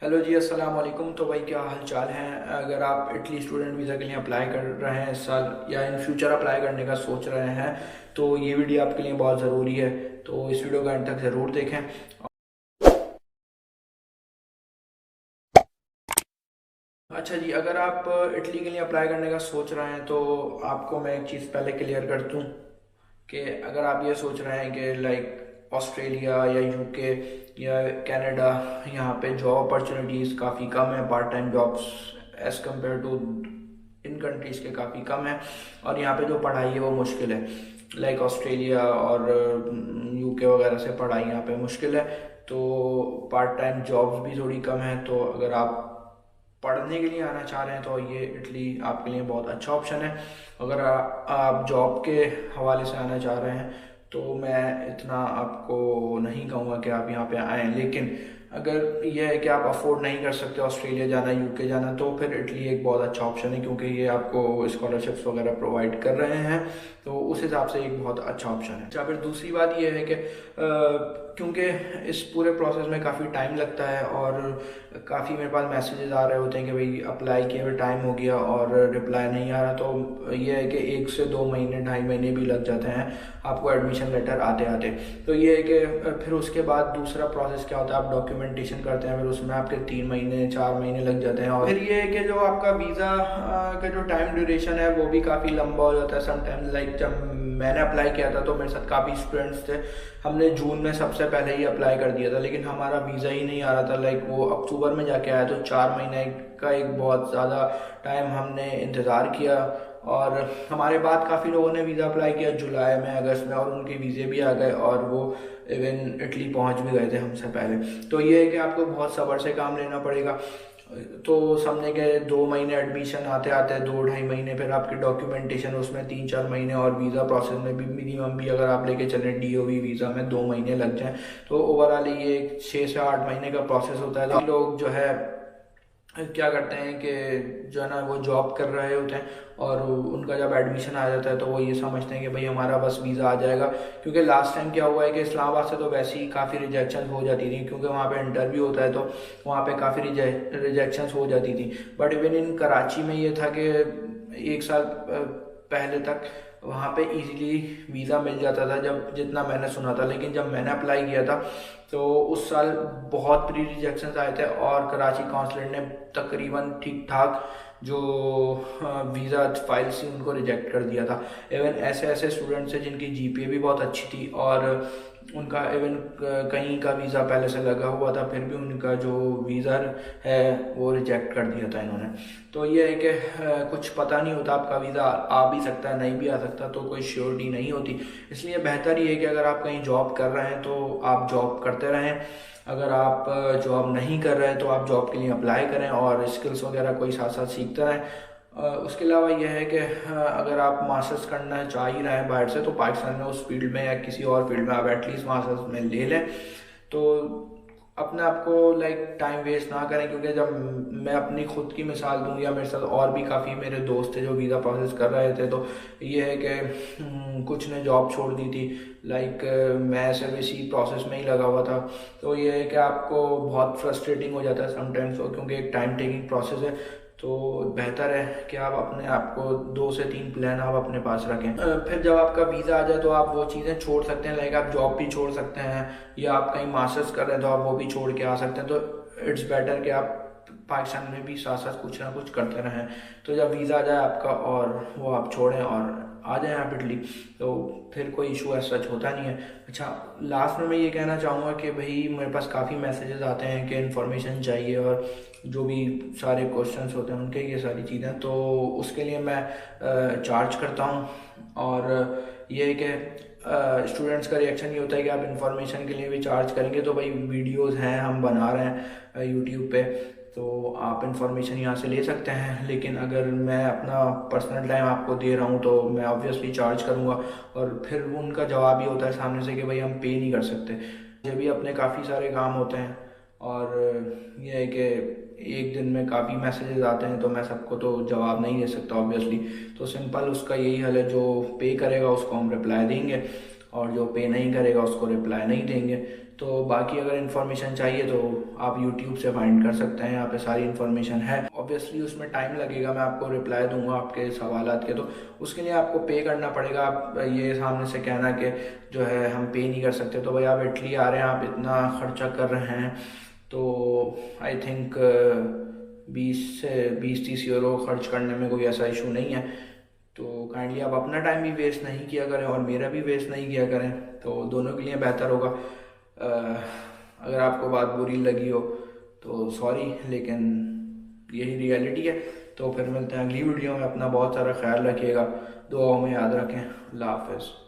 Hello जी, अस्सलाम वालेकुम। तो भाई क्या हाल चाल है। अगर आप इटली स्टूडेंट वीज़ा के लिए अप्लाई कर रहे हैं इस साल या इन फ्यूचर अप्लाई करने का सोच रहे हैं तो ये वीडियो आपके लिए बहुत ज़रूरी है। तो इस वीडियो को एंड तक ज़रूर देखें। अच्छा जी, अगर आप इटली के लिए अप्लाई करने का सोच रहे हैं तो आपको मैं एक चीज़ पहले क्लियर कर दूँ कि अगर आप ये सोच रहे हैं कि लाइक ऑस्ट्रेलिया या यूके या कनाडा, यहाँ पे जॉब अपॉर्चुनिटीज़ काफ़ी कम है, part time jobs as compare to in countries के काफ़ी कम है, और यहाँ पे जो पढ़ाई है वो मुश्किल है। लाइक ऑस्ट्रेलिया और यूके वगैरह से पढ़ाई यहाँ पे मुश्किल है, तो पार्ट टाइम जॉब्स भी थोड़ी कम है। तो अगर आप पढ़ने के लिए आना चाह रहे हैं तो ये इटली आपके लिए बहुत अच्छा ऑप्शन है। अगर आप जॉब के हवाले से आना चाह रहे हैं तो मैं इतना आपको नहीं कहूँगा कि आप यहाँ पे आएँ, लेकिन अगर ये है कि आप अफोर्ड नहीं कर सकते ऑस्ट्रेलिया जाना, यूके जाना, तो फिर इटली एक बहुत अच्छा ऑप्शन है, क्योंकि ये आपको स्कॉलरशिप्स वगैरह प्रोवाइड कर रहे हैं, तो उस हिसाब से एक बहुत अच्छा ऑप्शन है। अच्छा, फिर दूसरी बात ये है कि क्योंकि इस पूरे प्रोसेस में काफ़ी टाइम लगता है और काफ़ी मेरे पास मैसेजेस आ रहे होते हैं कि भाई अप्लाई किए हुए टाइम हो गया और रिप्लाई नहीं आ रहा, तो ये है कि 1 से 2 महीने, 2.5 महीने भी लग जाते हैं आपको एडमिशन लेटर आते आते। तो ये है कि फिर उसके बाद दूसरा प्रोसेस क्या होता है, आप डॉक्यूमेंटेशन करते हैं, फिर उसमें आपके 3 महीने 4 महीने लग जाते हैं, और फिर ये है कि जो आपका वीज़ा का जो टाइम ड्यूरेशन है वो भी काफ़ी लंबा हो जाता है समटाइम्स। लाइक जब मैंने अप्लाई किया था तो मेरे साथ काफ़ी स्टूडेंट्स थे, हमने जून में सबसे पहले ही अप्लाई कर दिया था, लेकिन हमारा वीज़ा ही नहीं आ रहा था। लाइक वो अक्टूबर में जाके आया, तो 4 महीने का एक बहुत ज़्यादा टाइम हमने इंतज़ार किया, और हमारे बाद काफ़ी लोगों ने वीज़ा अप्लाई किया जुलाई में, अगस्त में, और उनके वीज़े भी आ गए और वो इवन इटली पहुंच भी गए थे हमसे पहले। तो ये है कि आपको बहुत सब्र से काम लेना पड़ेगा। तो समझने के 2 महीने एडमिशन आते आते, 2 ढाई महीने फिर आपकी डॉक्यूमेंटेशन, उसमें 3 4 महीने, और वीज़ा प्रोसेस में भी मिनिमम भी अगर आप लेके चलें डीओवी वीज़ा में 2 महीने लग जाएं, तो ओवरऑल ये 6 से 8 महीने का प्रोसेस होता है। तो लोग जो है क्या करते हैं कि जो है ना वो जॉब कर रहे होते हैं, और उनका जब एडमिशन आ जाता है तो वो ये समझते हैं कि भाई हमारा बस वीज़ा आ जाएगा। क्योंकि लास्ट टाइम क्या हुआ है कि इस्लामाबाद से तो वैसे ही काफ़ी रिजेक्शन हो जाती थी, क्योंकि वहाँ पे इंटरव्यू होता है, तो वहाँ पे काफ़ी रिजेक्शंस हो जाती थी। बट इवन इन कराची में ये था कि 1 साल पहले तक वहाँ पे इजीली वीज़ा मिल जाता था, जब जितना मैंने सुना था। लेकिन जब मैंने अप्लाई किया था तो उस साल बहुत प्री रिजेक्शंस आए थे, और कराची काउंसलेट ने तकरीबन ठीक ठाक जो वीज़ा फाइल्स थी उनको रिजेक्ट कर दिया था। इवन ऐसे ऐसे स्टूडेंट्स हैं जिनकी जीपीए भी बहुत अच्छी थी, और उनका इवन कहीं का वीज़ा पहले से लगा हुआ था, फिर भी उनका जो वीज़ा है वो रिजेक्ट कर दिया था इन्होंने। तो ये है कि कुछ पता नहीं होता, आपका वीज़ा आ भी सकता है, नहीं भी आ सकता, तो कोई श्योरिटी नहीं होती। इसलिए बेहतर ये है कि अगर आप कहीं जॉब कर रहे हैं तो आप जॉब करते रहें। अगर आप जॉब नहीं कर रहे हैं तो आप जॉब के लिए अप्लाई करें और स्किल्स वगैरह कोई साथ साथ सीखते रहें। उसके अलावा यह है कि अगर आप मास्टर्स करना चाह ही रहे हैं बाहर से, तो पाकिस्तान में उस फील्ड में या किसी और फील्ड में आप एटलीस्ट मास्टर्स में ले लें। तो अपने आप को लाइक टाइम वेस्ट ना करें, क्योंकि जब मैं अपनी खुद की मिसाल दूँ, या मेरे साथ और भी काफ़ी मेरे दोस्त थे जो वीज़ा प्रोसेस कर रहे थे, तो ये है कि कुछ ने जॉब छोड़ दी थी। लाइक मैं सिर्फ इसी प्रोसेस में ही लगा हुआ था। तो ये है कि आपको बहुत फ्रस्ट्रेटिंग हो जाता है समटाइम्स, क्योंकि एक टाइम टेकिंग प्रोसेस है। तो बेहतर है कि आप अपने आप को 2 से 3 प्लान आप अपने पास रखें। फिर जब आपका वीज़ा आ जाए तो आप वो चीज़ें छोड़ सकते हैं, लाइक आप जॉब भी छोड़ सकते हैं, या आप कहीं मास्टर्स कर रहे हैं तो आप वो भी छोड़ के आ सकते हैं। तो इट्स बेटर कि आप पाकिस्तान में भी साथ साथ कुछ ना कुछ करते रहें। तो जब वीज़ा आ जाए आपका और वो आप छोड़ें और आ जाएं आप इटली, तो फिर कोई इशू ऐसा सच होता नहीं है। अच्छा, लास्ट में मैं ये कहना चाहूँगा कि भाई मेरे पास काफ़ी मैसेजेस आते हैं कि इन्फॉर्मेशन चाहिए, और जो भी सारे क्वेश्चंस होते हैं उनके, ये सारी चीज़ें, तो उसके लिए मैं चार्ज करता हूँ। और ये है कि स्टूडेंट्स का रिएक्शन ये होता है कि आप इन्फॉर्मेशन के लिए भी चार्ज करेंगे, तो भाई वीडियोस हैं हम बना रहे हैं यूट्यूब पे, तो आप इन्फॉर्मेशन यहाँ से ले सकते हैं। लेकिन अगर मैं अपना पर्सनल टाइम आपको दे रहा हूँ तो मैं ऑब्वियसली चार्ज करूँगा, और फिर उनका जवाब ही होता है सामने से कि भाई हम पे नहीं कर सकते। मुझे भी अपने काफ़ी सारे काम होते हैं, और ये है कि एक दिन में काफ़ी मैसेजेस आते हैं, तो मैं सबको तो जवाब नहीं दे सकता ऑब्वियसली। तो सिंपल उसका यही हल है, जो पे करेगा उसको हम रिप्लाई देंगे। और जो पे नहीं करेगा उसको रिप्लाई नहीं देंगे। तो बाकी अगर इन्फॉर्मेशन चाहिए तो आप यूट्यूब से फाइंड कर सकते हैं, यहाँ पे सारी इन्फॉर्मेशन है। ऑब्वियसली उसमें टाइम लगेगा, मैं आपको रिप्लाई दूंगा आपके सवालात के, तो उसके लिए आपको पे करना पड़ेगा। आप ये सामने से कहना कि जो है हम पे नहीं कर सकते, तो भाई आप इटली आ रहे हैं, आप इतना खर्चा कर रहे हैं, तो आई थिंक 20 से 20-30 यूरो खर्च करने में कोई ऐसा इशू नहीं है। तो काइंडली आप अपना टाइम भी वेस्ट नहीं किया करें और मेरा भी वेस्ट नहीं किया करें, तो दोनों के लिए बेहतर होगा। अगर आपको बात बुरी लगी हो तो सॉरी, लेकिन यही रियलिटी है। तो फिर मिलते हैं अगली वीडियो में। अपना बहुत सारा ख्याल रखिएगा, दुआओं में याद रखें। अल्लाह हाफ़िज़।